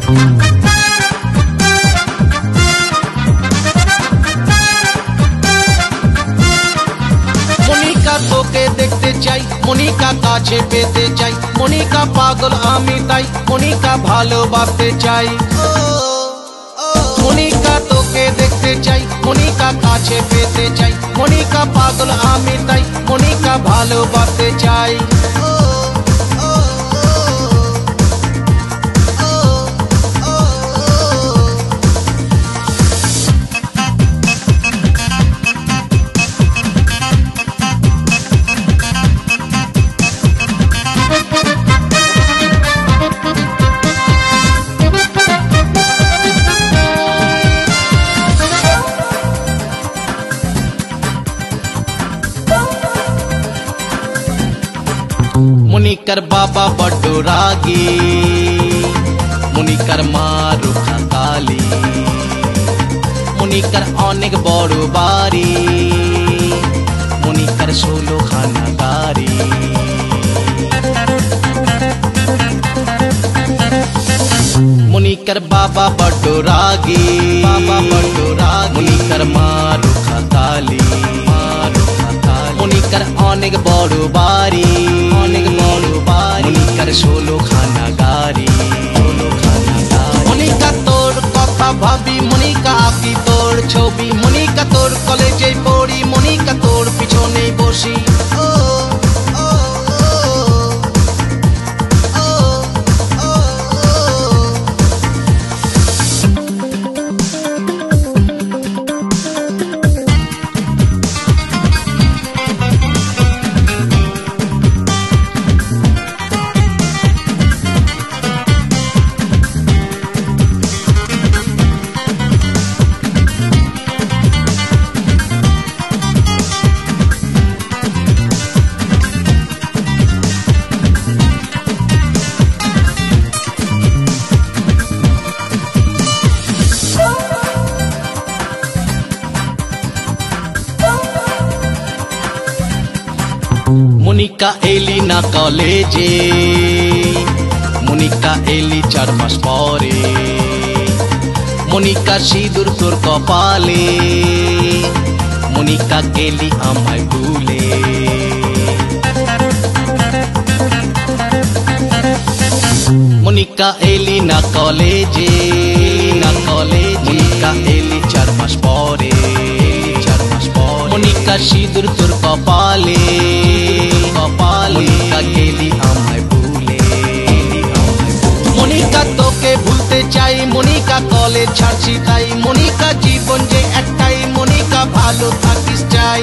মনিকা তোকে দেখতে চাই, মনিকা কাছে পেতে চাই, মনিকা পাগল আমি তাই, মনিকা ভালোবাসতে চাই। মনিকা তোকে দেখতে চাই, মনিকা কাছে পেতে চাই, মনিকা পাগল আমি তাই, মনিকা ভালোবাসতে চাই। মনিকার বাবা বড্ড রাগী, মনিকার মা রুখা কালী, মনিকার অনেক বড় বাড়ি, মনিকার 16খানা গাড়ি। মনিকার বাবা বড্ড রাগী, মনিকার মা রুখা কালী, মনিকার অনেক বড় বাড়ি, মনিকার 16খানা গাড়ি। মনিকা তোর কথা ভাবি, মনিকা আঁকি তোর ছবি, মনিকা তোর কলেজে পড়ি, মনিকা তোর পিছনে বসি। মনিকা এলি না কলেজে, মনিকা এলি 4 মাস পরে, মনিকা সিঁদুর তোর কপালে, মনিকা গেলি আমায় ভুলে। মনিকা এলি না কলেজে, মনিকা এলি 4 মাস পরে, মনিকা সিঁদুর তোর কপালে, মনিকা গেলি আমায় ভুলে। মনিকা তোকে ভুলতে চাই, মনিকা কলেজ ছাড়ছি তাই, মনিকা জীবন যে একটাই, মনিকা ভালো থাকিস চাই।